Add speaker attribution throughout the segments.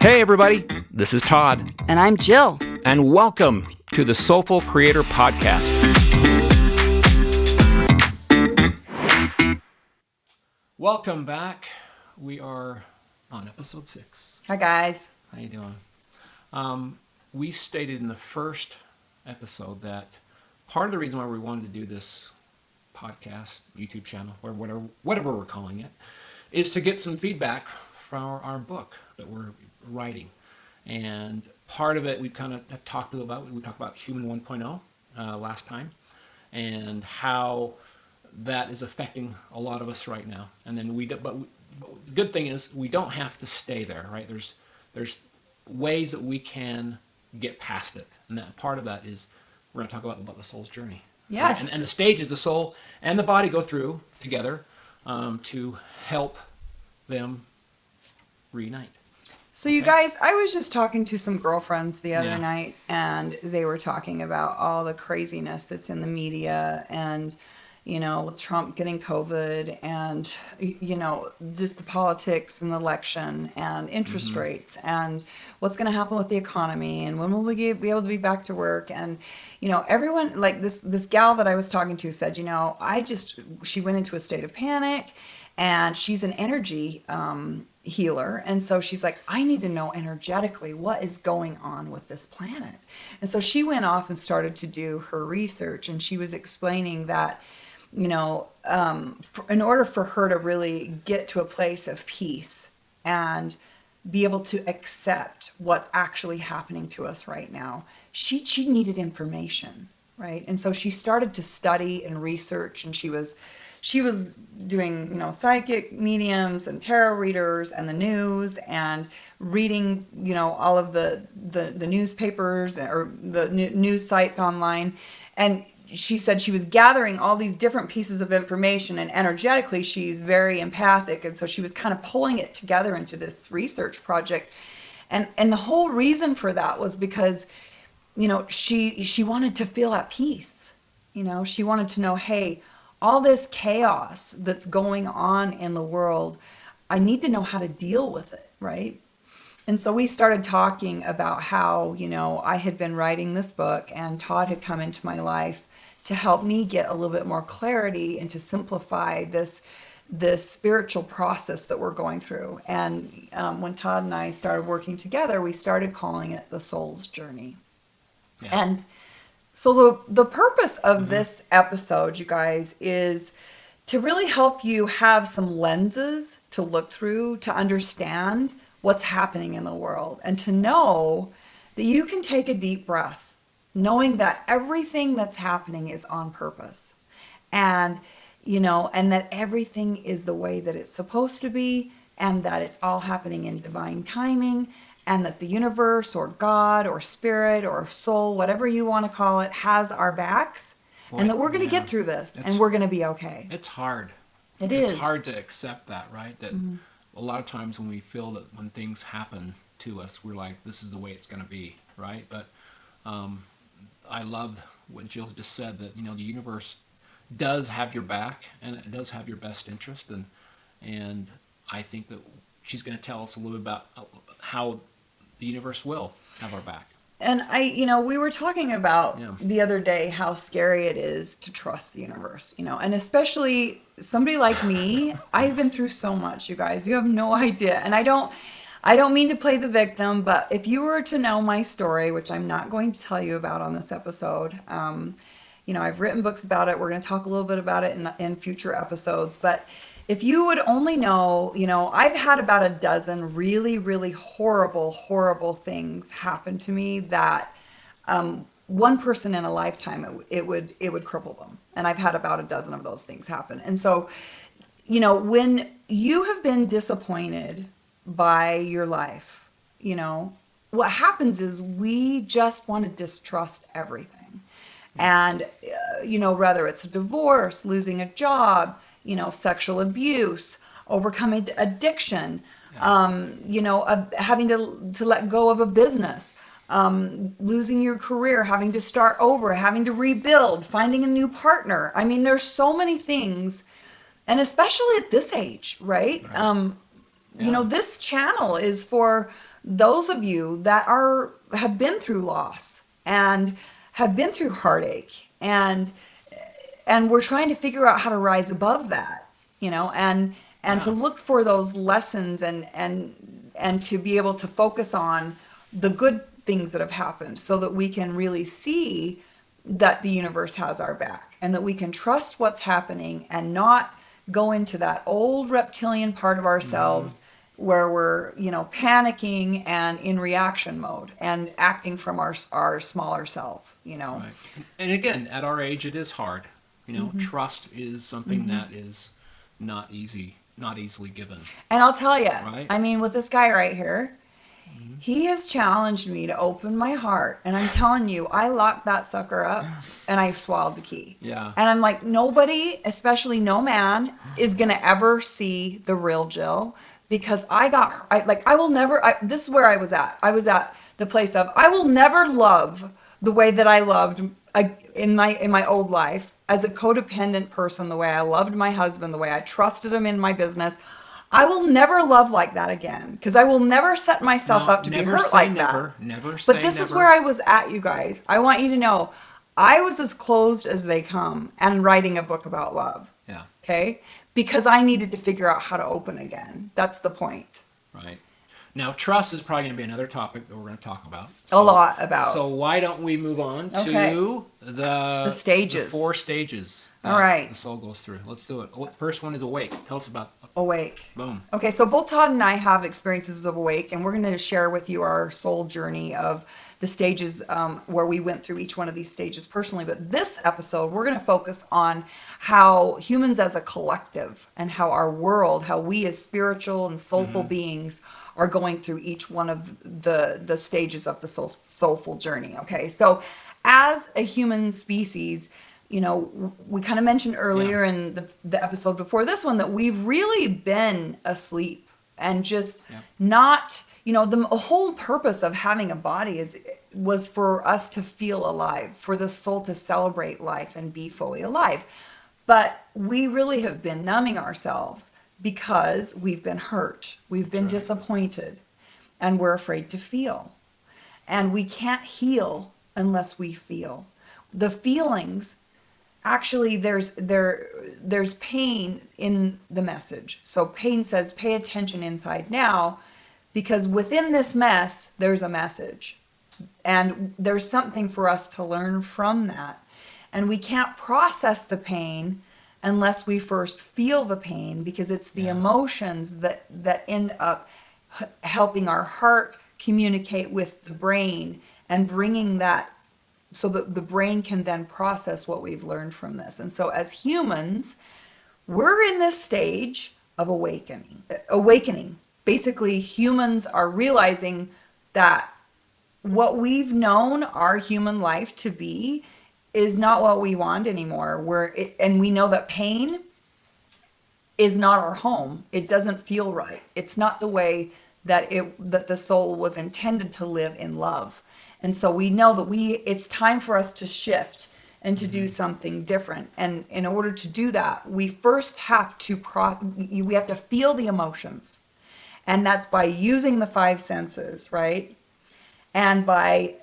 Speaker 1: Hey everybody, this is Todd,
Speaker 2: And I'm Jill.
Speaker 1: and welcome to the Soulful Creator Podcast. Welcome back. We are on episode 6.
Speaker 2: Hi, guys.
Speaker 1: How you doing? We stated in the first episode that part of the reason why we wanted to do this podcast, YouTube channel, or whatever we're calling it, is to get some feedback from our book that we're writing. And part of it we kind of have talked a little about. We talked about Human 1.0 last time, and how that is affecting a lot of us right now. And then but the good thing is we don't have to stay there, right? There's ways that we can get past it, and that part of that is we're going to talk about the soul's journey.
Speaker 2: Yes.
Speaker 1: Right? And the stages the soul and the body go through together to help them reunite.
Speaker 2: So you guys, I was just talking to some girlfriends the other
Speaker 1: Yeah.
Speaker 2: night, and they were talking about all the craziness that's in the media, and with Trump getting COVID, and just the politics and the election and interest rates, and what's going to happen with the economy, and when will we be able to be back to work, and everyone, like this gal that I was talking to said, she went into a state of panic, and she's an energy healer, and so she's like, I need to know energetically what is going on with this planet. And so she went off and started to do her research, and she was explaining that in order for her to really get to a place of peace and be able to accept what's actually happening to us right now, she needed information, right? And so she started to study and research, and she was doing, psychic mediums and tarot readers and the news, and reading, all of the newspapers or the news sites online. And she said she was gathering all these different pieces of information, and energetically she's very empathic. And so she was kind of pulling it together into this research project. And the whole reason for that was because, she wanted to feel at peace. She wanted to know, hey, all this chaos that's going on in the world, I need to know how to deal with it, right? And so we started talking about how, I had been writing this book, and Todd had come into my life to help me get a little bit more clarity and to simplify this spiritual process that we're going through. And when Todd and I started working together, we started calling it the soul's journey. Yeah. And so the purpose of this episode, you guys, is to really help you have some lenses to look through, to understand what's happening in the world, and to know that you can take a deep breath, knowing that everything that's happening is on purpose, and and that everything is the way that it's supposed to be, and that it's all happening in divine timing, and that the universe or God or spirit or soul, whatever you want to call it, has our backs. Boy, and that we're going to get through this, and we're going to be okay.
Speaker 1: It's hard.
Speaker 2: It's
Speaker 1: hard to accept that, right? That a lot of times when we feel that when things happen to us, we're like, this is the way it's going to be, right? But I love what Jill just said, that the universe does have your back, and it does have your best interest, and I think that she's going to tell us a little bit about how the universe will have our back.
Speaker 2: And we were talking about the other day how scary it is to trust the universe, and especially somebody like me. I've been through so much, you guys. You have no idea. And I don't mean to play the victim, but if you were to know my story, which I'm not going to tell you about on this episode, I've written books about it. We're going to talk a little bit about it in future episodes, but if you would only know, I've had about a dozen really, really horrible, horrible things happen to me that one person in a lifetime, it would cripple them. And I've had about a dozen of those things happen. And so, when you have been disappointed by your life, what happens is we just want to distrust everything. And, whether it's a divorce, losing a job, sexual abuse, overcoming addiction, having to let go of a business, losing your career, having to start over, having to rebuild, finding a new partner. I mean, there's so many things, and especially at this age, right? This channel is for those of you that have been through loss and have been through heartache, and we're trying to figure out how to rise above that, and to look for those lessons, and to be able to focus on the good things that have happened, so that we can really see that the universe has our back, and that we can trust what's happening and not go into that old reptilian part of ourselves where we're, panicking and in reaction mode and acting from our smaller self,
Speaker 1: Right. And again, at our age, it is hard. Trust is something that is not easily given.
Speaker 2: And I'll tell you,
Speaker 1: Right.
Speaker 2: I mean, with this guy right here, he has challenged me to open my heart. And I'm telling you, I locked that sucker up and I swallowed the key.
Speaker 1: Yeah.
Speaker 2: And I'm like, nobody, especially no man, is going to ever see the real Jill, because I will never, this is where I was at. I was at the place of, I will never love the way that I loved in my old life as a codependent person, the way I loved my husband, the way I trusted him in my business. I will never love like that again, because I will never set myself up to be hurt like that.
Speaker 1: Never say
Speaker 2: But this is
Speaker 1: never.
Speaker 2: where I was at, you guys. I want you to know, I was as closed as they come and writing a book about love.
Speaker 1: Yeah.
Speaker 2: Okay? Because I needed to figure out how to open again. That's the point.
Speaker 1: Right. Now, trust is probably going to be another topic that we're going to talk about.
Speaker 2: A lot about.
Speaker 1: So why don't we move on
Speaker 2: Okay.
Speaker 1: to the
Speaker 2: stages.
Speaker 1: The 4 stages.
Speaker 2: All
Speaker 1: that
Speaker 2: right.
Speaker 1: The soul goes through. Let's do it. The first one is awake. Tell us about.
Speaker 2: Awake.
Speaker 1: Boom.
Speaker 2: Okay, so both Todd and I have experiences of awake, and we're going to share with you our soul journey of the stages where we went through each one of these stages personally. But this episode, we're going to focus on how humans as a collective, and how our world, how we as spiritual and soulful beings are going through each one of the stages of the soulful journey. Okay, so as a human species, we kind of mentioned earlier in the episode before this one that we've really been asleep and just not, the whole purpose of having a body was for us to feel alive, for the soul to celebrate life and be fully alive. But we really have been numbing ourselves because we've been hurt, we've been disappointed, and we're afraid to feel. And we can't heal unless we feel. The feelings, actually, there's pain in the message. So pain says, pay attention inside now, because within this mess, there's a message. And there's something for us to learn from that. And we can't process the pain unless we first feel the pain, because it's the emotions that end up helping our heart communicate with the brain and bringing that, so that the brain can then process what we've learned from this. And so as humans, we're in this stage of awakening. Basically, humans are realizing that what we've known our human life to be is not what we want anymore. And we know that pain is not our home. It doesn't feel right. It's not the way that the soul was intended to live in love. And so we know that it's time for us to shift and to do something different. And in order to do that, we first have to we have to feel the emotions. And that's by using the 5 senses, right? And by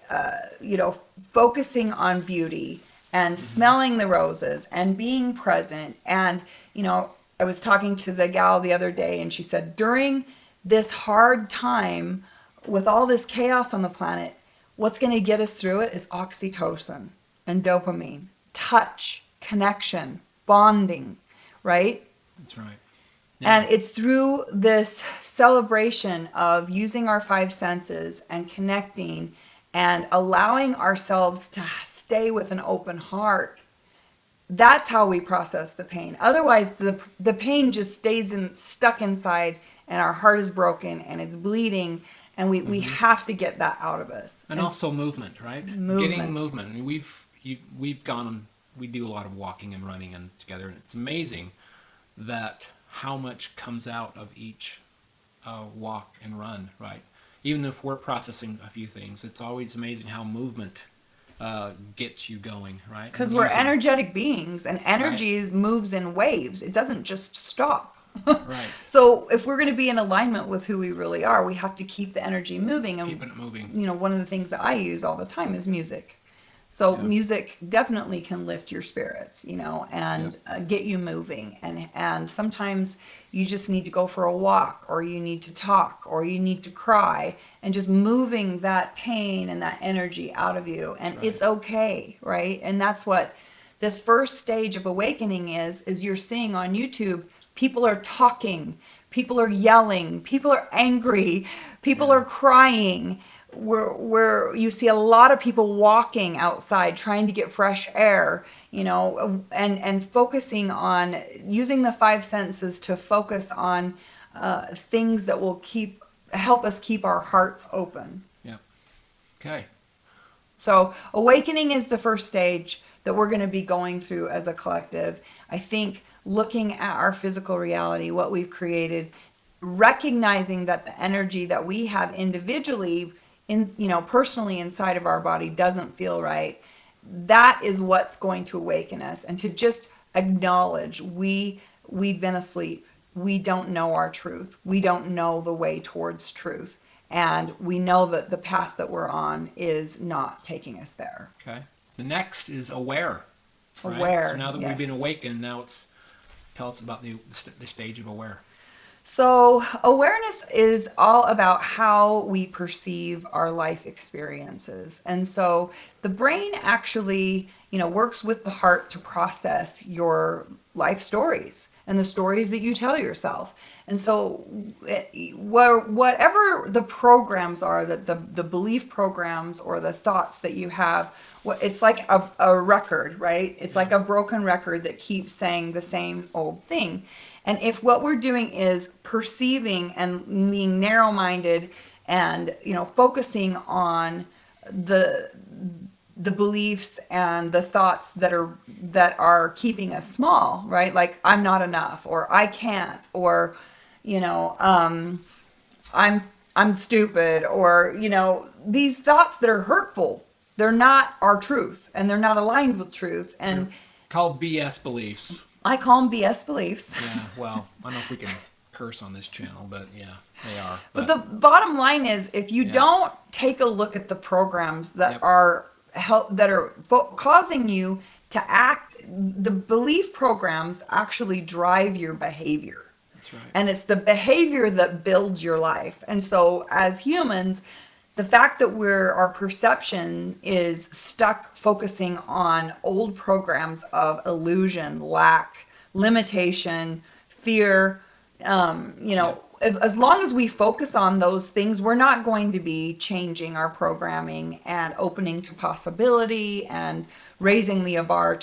Speaker 2: focusing on beauty and smelling the roses and being present. And I was talking to the gal the other day, and she said, during this hard time with all this chaos on the planet, what's going to get us through it is oxytocin and dopamine, touch, connection, bonding, right?
Speaker 1: That's right.
Speaker 2: And it's through this celebration of using our 5 senses and connecting and allowing ourselves to stay with an open heart. That's how we process the pain. Otherwise, the pain just stays stuck inside, and our heart is broken and it's bleeding, and we have to get that out of us.
Speaker 1: And also movement, right?
Speaker 2: Movement.
Speaker 1: Getting movement. I mean, we've gone, we do a lot of walking and running and together, and it's amazing that how much comes out of each walk and run, right? Even if we're processing a few things, it's always amazing how movement gets you going, right?
Speaker 2: Because we're energetic beings, and energy moves in waves. It doesn't just stop.
Speaker 1: Right.
Speaker 2: So if we're going to be in alignment with who we really are, we have to keep the energy moving. And
Speaker 1: Keeping it moving.
Speaker 2: one of the things that I use all the time is music. So
Speaker 1: Yeah.
Speaker 2: music definitely can lift your spirits, and get you moving. And sometimes you just need to go for a walk, or you need to talk, or you need to cry, and just moving that pain and that energy out of you. And
Speaker 1: Right.
Speaker 2: it's okay, right? And that's what this first stage of awakening is you're seeing on YouTube, people are talking, people are yelling, people are angry, people are crying. Where you see a lot of people walking outside trying to get fresh air, and focusing on using the five senses to focus on things that will help us keep our hearts open.
Speaker 1: Yeah. Okay.
Speaker 2: So awakening is the first stage that we're going to be going through as a collective. I think looking at our physical reality, what we've created, recognizing that the energy that we have individually personally inside of our body doesn't feel right. That is what's going to awaken us, and to just acknowledge we've been asleep. We don't know our truth. We don't know the way towards truth. And we know that the path that we're on is not taking us there.
Speaker 1: Okay. The next is aware. Right?
Speaker 2: Aware.
Speaker 1: So now that
Speaker 2: yes.
Speaker 1: we've been awakened, now tell us about the stage of aware.
Speaker 2: So awareness is all about how we perceive our life experiences. And so the brain actually, works with the heart to process your life stories and the stories that you tell yourself. And so whatever the programs are, that the belief programs or the thoughts that you have, it's like a record, right? It's like a broken record that keeps saying the same old thing. And if what we're doing is perceiving and being narrow-minded and, focusing on the beliefs and the thoughts that are keeping us small, right? Like, I'm not enough, or I can't, or, I'm stupid, or, these thoughts that are hurtful, they're not our truth, and they're not aligned with truth. And
Speaker 1: Called BS beliefs.
Speaker 2: I call them BS beliefs.
Speaker 1: Yeah, well, I don't know if we can curse on this channel, but yeah, they are.
Speaker 2: But the bottom line is, if you
Speaker 1: Yeah.
Speaker 2: don't take a look at the programs that
Speaker 1: Yep.
Speaker 2: are causing you to act, the belief programs actually drive your behavior.
Speaker 1: That's right.
Speaker 2: And it's the behavior that builds your life. And so as humans, the fact that our perception is stuck focusing on old programs of illusion, lack, limitation, fear, as long as we focus on those things, we're not going to be changing our programming and opening to possibility and raising the bar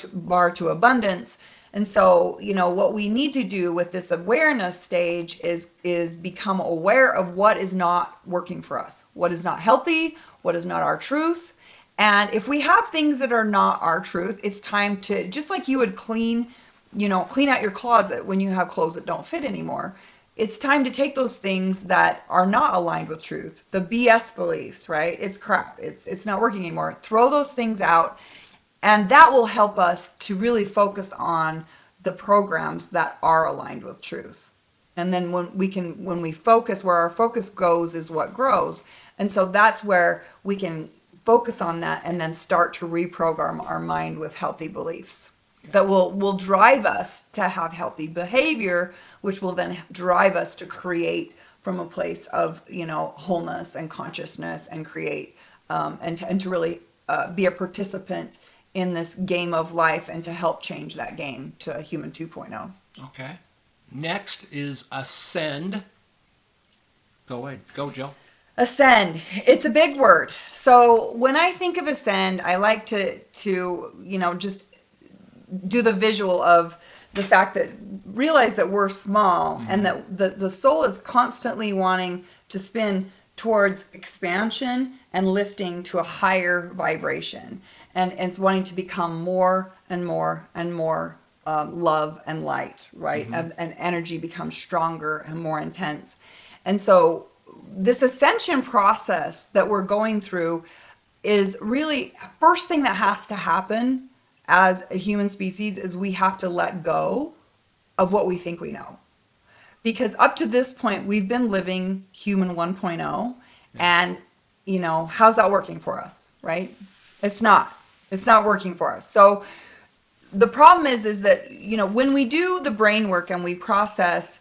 Speaker 2: to abundance. And so, what we need to do with this awareness stage is become aware of what is not working for us, what is not healthy, what is not our truth. And if we have things that are not our truth, it's time to, just like you would clean out your closet when you have clothes that don't fit anymore. It's time to take those things that are not aligned with truth, the BS beliefs, right? It's crap. It's not working anymore. Throw those things out. And that will help us to really focus on the programs that are aligned with truth. And then when we focus, where our focus goes is what grows. And so that's where we can focus on that and then start to reprogram our mind with healthy beliefs that will drive us to have healthy behavior, which will then drive us to create from a place of, wholeness and consciousness, and create, and to really be a participant in this game of life, and to help change that game to a human 2.0.
Speaker 1: Okay. Next is ascend. Go ahead. Go, Jill.
Speaker 2: Ascend. It's a big word. So when I think of ascend, I like to just do the visual of the fact that realize that we're small, and that the soul is constantly wanting to spin towards expansion and lifting to a higher vibration. And it's wanting to become more and more and more love and light, right? And energy becomes stronger and more intense. And so this ascension process that we're going through is really, first thing that has to happen as a human species is we have to let go of what we think we know. Because up to this point, we've been living human 1.0, and how's that working for us, right? It's not. It's not working for us. So the problem is that when we do the brain work and we process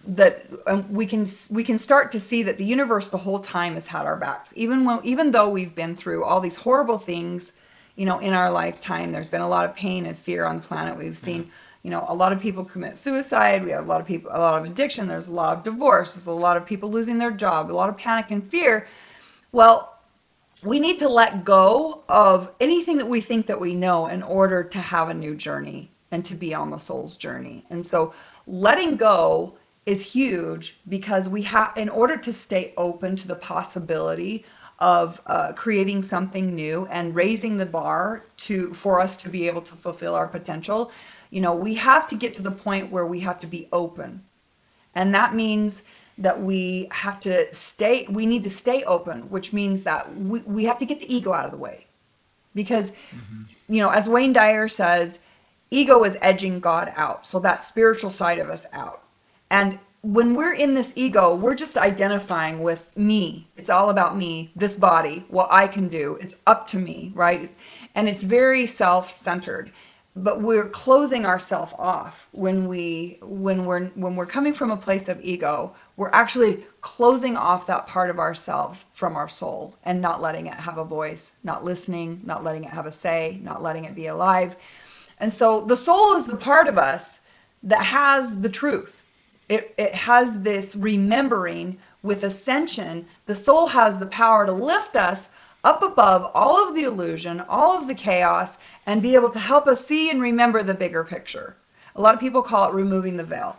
Speaker 2: that, we can start to see that the universe the whole time has had our backs, even though we've been through all these horrible things, in our lifetime. There's been a lot of pain and fear on the planet. We've seen a lot of people commit suicide. We have a lot of addiction. There's a lot of divorce. There's a lot of people losing their job, a lot of panic and fear. Well, we need to let go of anything that we think that we know in order to have a new journey and to be on the soul's journey. And so letting go is huge, because in order to stay open to the possibility of creating something new and raising the bar for us to be able to fulfill our potential, we have to get to the point where we have to be open. And that means that we need to stay open, which means that we have to get the ego out of the way. Because, as Wayne Dyer says, ego is edging God out. So that spiritual side of us out. And when we're in this ego, we're just identifying with me. It's all about me, this body, what I can do. It's up to me, right? And it's very self-centered. But we're closing ourselves off when we're coming from a place of ego. We're actually closing off that part of ourselves from our soul and not letting it have a voice, not listening, not letting it have a say, not letting it be alive. And so the soul is the part of us that has the truth. It has this remembering. With ascension, the soul has the power to lift us up above all of the illusion, all of the chaos, and be able to help us see and remember the bigger picture. A lot of people call it removing the veil.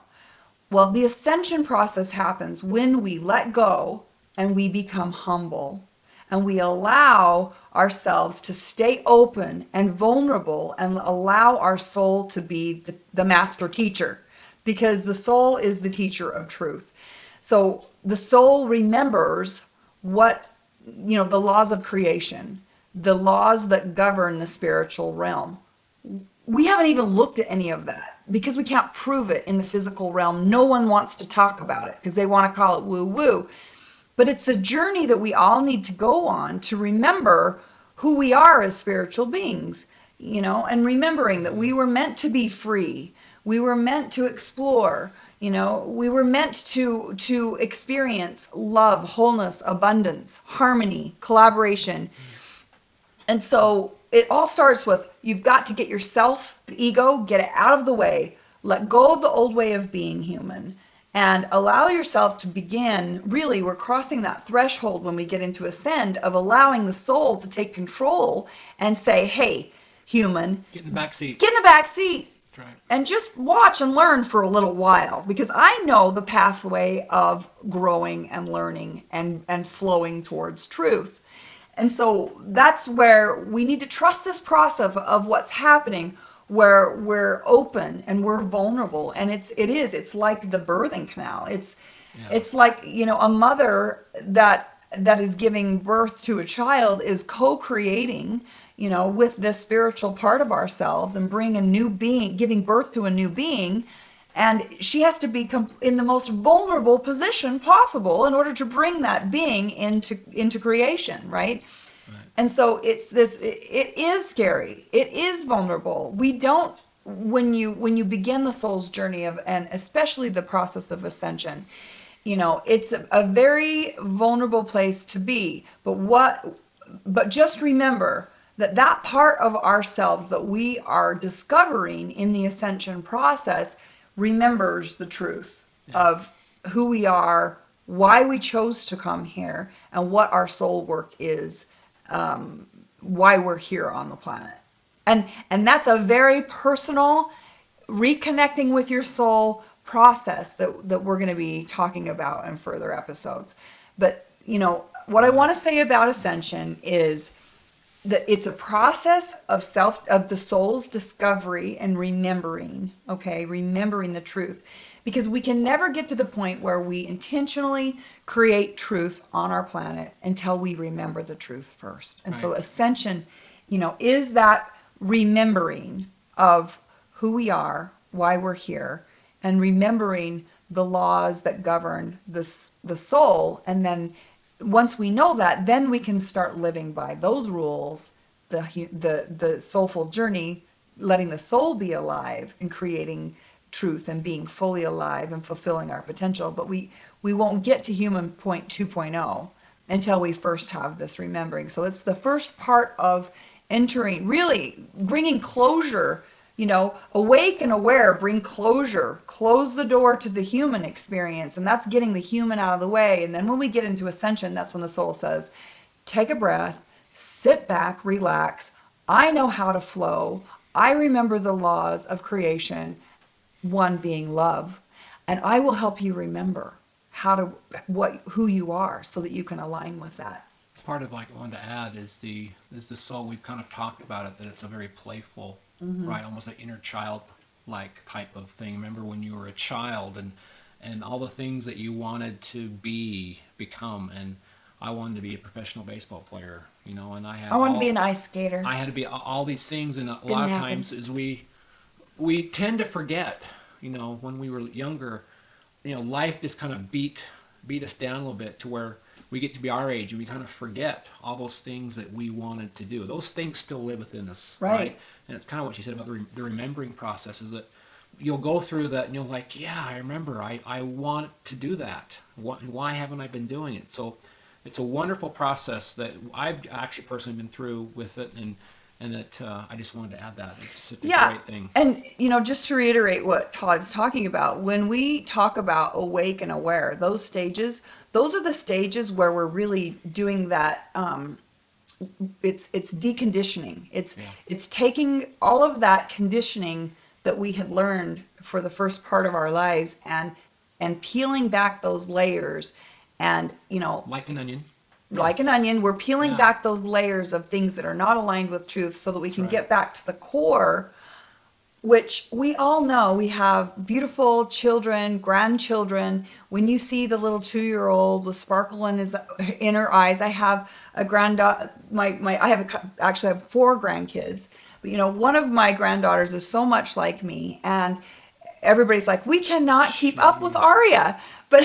Speaker 2: Well, the ascension process happens when we let go and we become humble, and we allow ourselves to stay open and vulnerable and allow our soul to be the master teacher, because the soul is the teacher of truth. So the soul remembers the laws of creation, the laws that govern the spiritual realm. We haven't even looked at any of that because we can't prove it in the physical realm. No one wants to talk about it because they want to call it woo-woo. But it's a journey that we all need to go on to remember who we are as spiritual beings, and remembering that we were meant to be free. We were meant to explore. We were meant to experience love, wholeness, abundance, harmony, collaboration. And so it all starts with, you've got to get yourself, the ego, get it out of the way, let go of the old way of being human, and allow yourself to begin. Really, we're crossing that threshold when we get into ascend of allowing the soul to take control and say, hey, human,
Speaker 1: Get in the back seat.
Speaker 2: get in the back seat.
Speaker 1: That's right.
Speaker 2: And just watch and learn for a little while, because I know the pathway of growing and learning and flowing towards truth. And so that's where we need to trust this process of what's happening, where we're open and we're vulnerable. And it's like the birthing canal. It's like, a mother that is giving birth to a child is co-creating, with this spiritual part of ourselves and bring a new being, giving birth to a new being. And she has to be in the most vulnerable position possible in order to bring that being into creation, right? And so it is scary. It is vulnerable. When you begin the soul's journey and especially the process of ascension, it's a very vulnerable place to be. But just remember that part of ourselves that we are discovering in the ascension process remembers the truth of who we are, why we chose to come here, and what our soul work is, why we're here on the planet. And that's a very personal reconnecting with your soul process that we're going to be talking about in further episodes. But, what I want to say about ascension is that it's a process of the soul's discovery and remembering the truth, because we can never get to the point where we intentionally create truth on our planet until we remember the truth first. And so ascension, is that remembering of who we are, why we're here, and remembering the laws that govern the soul. And then once we know that, then we can start living by those rules, the soulful journey, letting the soul be alive and creating truth and being fully alive and fulfilling our potential. But we won't get to human point 2.0 until we first have this remembering. So it's the first part of entering, really bringing closure, awake and aware, bring closure, close the door to the human experience. And that's getting the human out of the way. And then when we get into ascension, that's when the soul says, take a breath, sit back, relax. I know how to flow. I remember the laws of creation, one being love, and I will help you remember who you are so that you can align with that.
Speaker 1: Part of, like, I wanted to add is the soul. We've kind of talked about it, that it's a very playful, right, almost like inner child like type of thing. Remember when you were a child and all the things that you wanted to become, and I wanted to be a professional baseball player, and I
Speaker 2: wanted to be an ice skater.
Speaker 1: I had to be all these things, and a lot of times is we tend to forget, when we were younger, life just kind of beat us down a little bit to where we get to be our age and we kind of forget all those things that we wanted to do. Those things still live within us, right? And it's kind of what you said about the remembering process, is that you'll go through that and you're like, yeah, I remember, I want to do that. Why haven't I been doing it? So it's a wonderful process that I've actually personally been through with it, and that I just wanted to add that. It's such a great thing.
Speaker 2: And, just to reiterate what Todd's talking about, when we talk about awake and aware, those stages, those are the stages where we're really doing that. It's deconditioning. It's taking all of that conditioning that we had learned for the first part of our lives and peeling back those layers, and,
Speaker 1: like an onion.
Speaker 2: Like an onion, we're peeling back those layers of things that are not aligned with truth so that we can get back to the core, which we all know. We have beautiful children, grandchildren. When you see the little 2-year-old with sparkle in her eyes, I have a granddaughter. Actually I have 4 grandkids. But, one of my granddaughters is so much like me, and everybody's like, we cannot keep up with Aria. But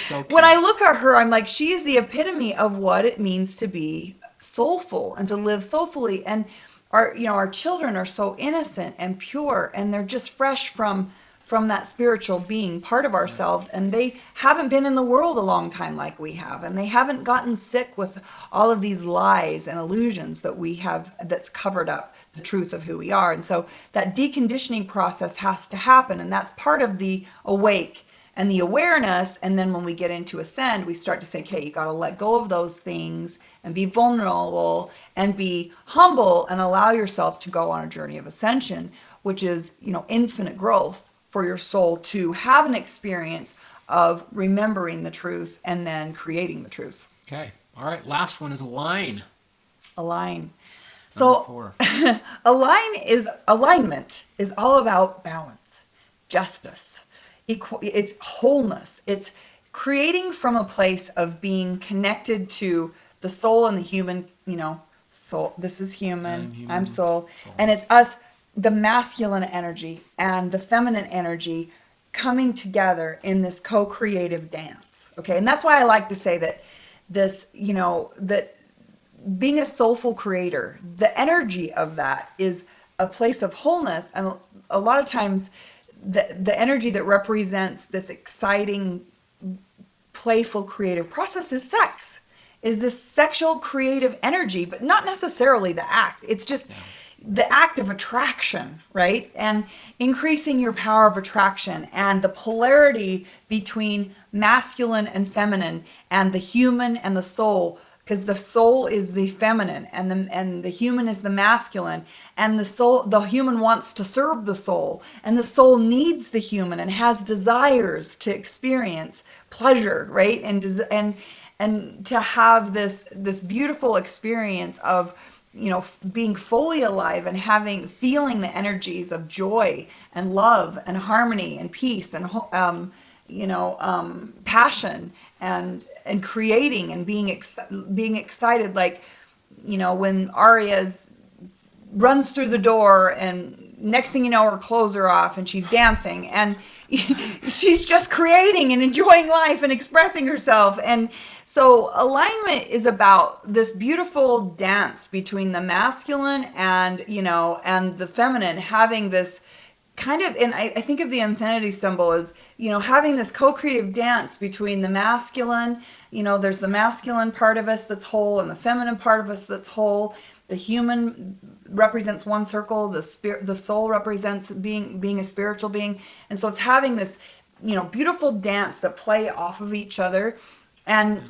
Speaker 1: so
Speaker 2: when I look at her, I'm like, she is the epitome of what it means to be soulful and to live soulfully. And our children are so innocent and pure, and they're just fresh from that spiritual being part of ourselves. And they haven't been in the world a long time like we have. And they haven't gotten sick with all of these lies and illusions that we have, that's covered up the truth of who we are. And so that deconditioning process has to happen. And that's part of the awake and the awareness. And then when we get into ascend, we start to say, okay, you got to let go of those things and be vulnerable and be humble and allow yourself to go on a journey of ascension, which is, infinite growth for your soul to have an experience of remembering the truth and then creating the truth.
Speaker 1: Okay. All right. Last one is align.
Speaker 2: Align. So alignment is all about balance, justice. It's wholeness. It's creating from a place of being connected to the soul and the human, soul. This is human. I'm soul. And it's us, the masculine energy and the feminine energy coming together in this co-creative dance. Okay. And that's why I like to say that this, that being a soulful creator, the energy of that is a place of wholeness. And a lot of times the energy that represents this exciting, playful, creative process is sex, is this sexual creative energy, but not necessarily the act. It's just the act of attraction, right? And increasing your power of attraction and the polarity between masculine and feminine and the human and the soul, because the soul is the feminine and the human is the masculine, and the human wants to serve the soul, and the soul needs the human and has desires to experience pleasure, right? And to have this beautiful experience of being fully alive and feeling the energies of joy and love and harmony and peace and passion and creating and being excited, like when Arya runs through the door and next thing you know, her clothes are off and she's dancing, and she's just creating and enjoying life and expressing herself. And so alignment is about this beautiful dance between the masculine and, and the feminine, having this kind of, and I think of the infinity symbol as, having this co-creative dance between the masculine, there's the masculine part of us that's whole and the feminine part of us that's whole. The human represents one circle, the soul represents being a spiritual being. And so it's having this, beautiful dance that play off of each other, and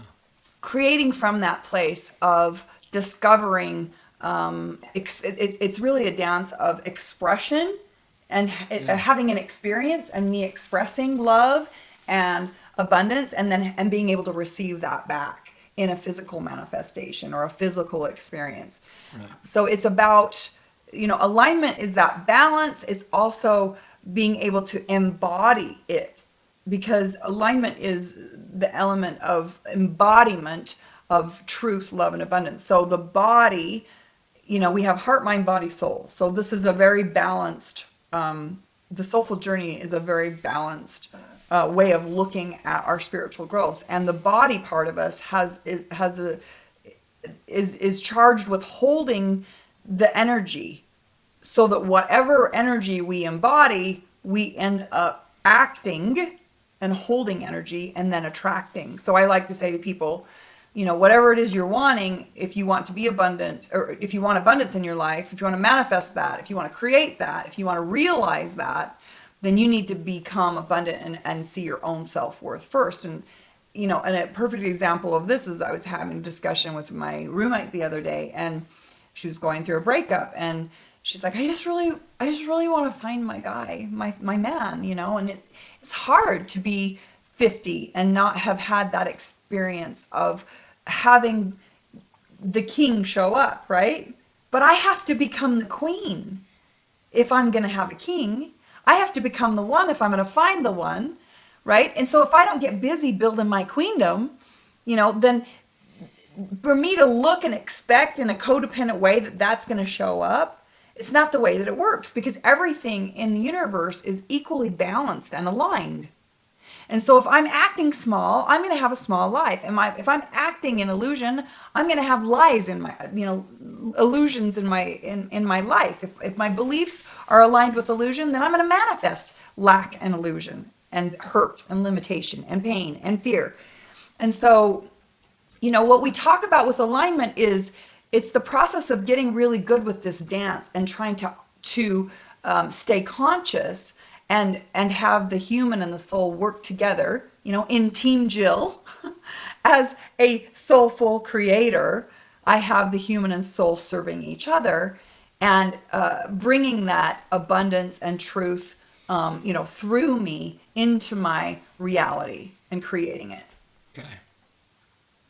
Speaker 2: creating from that place of discovering, it's really a dance of expression and having an experience, and me expressing love and abundance, and being able to receive that back in a physical manifestation or a physical experience. Right. So it's about, alignment is that balance. It's also being able to embody it, because alignment is the element of embodiment of truth, love, and abundance. So the body, we have heart, mind, body, soul. So this is a very balanced, the soulful journey is a very balanced way of looking at our spiritual growth. And the body part of us is charged with holding the energy, so that whatever energy we embody, we end up acting and holding energy and then attracting. So I like to say to people, whatever it is you're wanting, if you want to be abundant, or if you want abundance in your life, if you want to manifest that, if you want to create that, if you want to realize that, then you need to become abundant and see your own self-worth first. And, and a perfect example of this is I was having a discussion with my roommate the other day, and she was going through a breakup, and she's like, I just really want to find my guy, my man, and it's hard to be 50 and not have had that experience of having the king show up, right? But I have to become the queen if I'm going to have a king. I have to become the one if I'm going to find the one, right? And so if I don't get busy building my queendom, then for me to look and expect in a codependent way that that's going to show up, it's not the way that it works, because everything in the universe is equally balanced and aligned. And so if I'm acting small, I'm going to have a small life. If I'm acting in illusion, I'm going to have lies in my, illusions in my life. If my beliefs are aligned with illusion, then I'm going to manifest lack and illusion and hurt and limitation and pain and fear. And so, what we talk about with alignment is it's the process of getting really good with this dance and trying to stay conscious and have the human and the soul work together, in Team Jill. As a soulful creator, I have the human and soul serving each other, and bringing that abundance and truth, through me into my reality and creating it.
Speaker 1: Okay.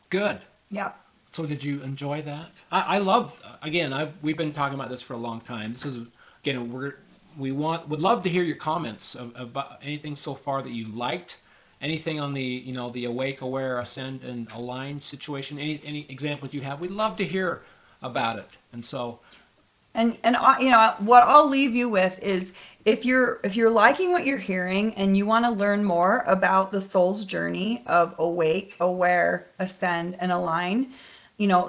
Speaker 1: Good.
Speaker 2: Yeah.
Speaker 1: So did you enjoy that? I love, again, we've been talking about this for a long time. This is, again, would love to hear your comments about anything so far that you liked, anything on the, the awake, aware, ascend, and align situation, any examples you have. We'd love to hear about it. And so,
Speaker 2: and what I'll leave you with is, if you're liking what you're hearing and you want to learn more about the soul's journey of awake, aware, ascend, and align,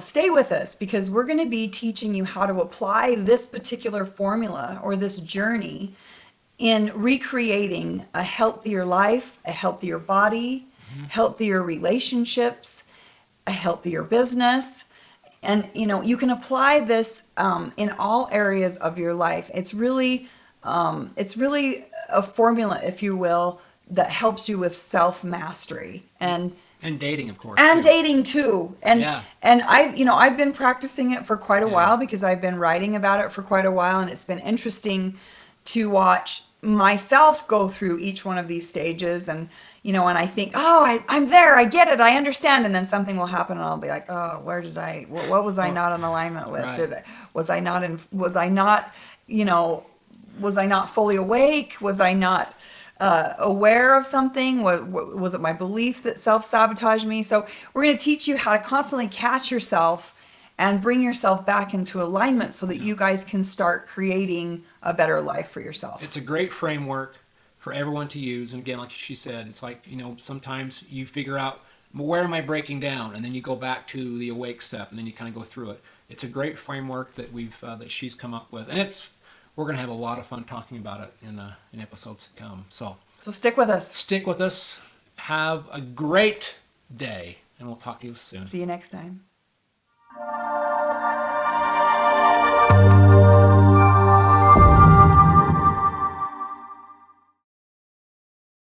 Speaker 2: stay with us, because we're going to be teaching you how to apply this particular formula or this journey in recreating a healthier life, a healthier body, healthier relationships, a healthier business. And, you can apply this in all areas of your life. It's really a formula, if you will, that helps you with self-mastery and
Speaker 1: dating, of course.
Speaker 2: And
Speaker 1: too.
Speaker 2: dating too. And I've been practicing it for quite a while, because I've been writing about it for quite a while, and it's been interesting to watch myself go through each one of these stages. And and I think, I'm there, I get it, I understand, and then something will happen, and I'll be like, what was I not in alignment with?
Speaker 1: Right.
Speaker 2: Was I not fully awake? Was I not aware of something? Was it my belief that self-sabotaged me? So we're going to teach you how to constantly catch yourself and bring yourself back into alignment, so that you guys can start creating a better life for yourself.
Speaker 1: It's a great framework for everyone to use. And again, like she said, it's like, sometimes you figure out, where am I breaking down? And then you go back to the awake step, and then you kind of go through it. It's a great framework that that she's come up with. And we're going to have a lot of fun talking about it in episodes to come. So
Speaker 2: stick with us.
Speaker 1: stick with us. Have a great day, and we'll talk to you soon.
Speaker 2: See you next time.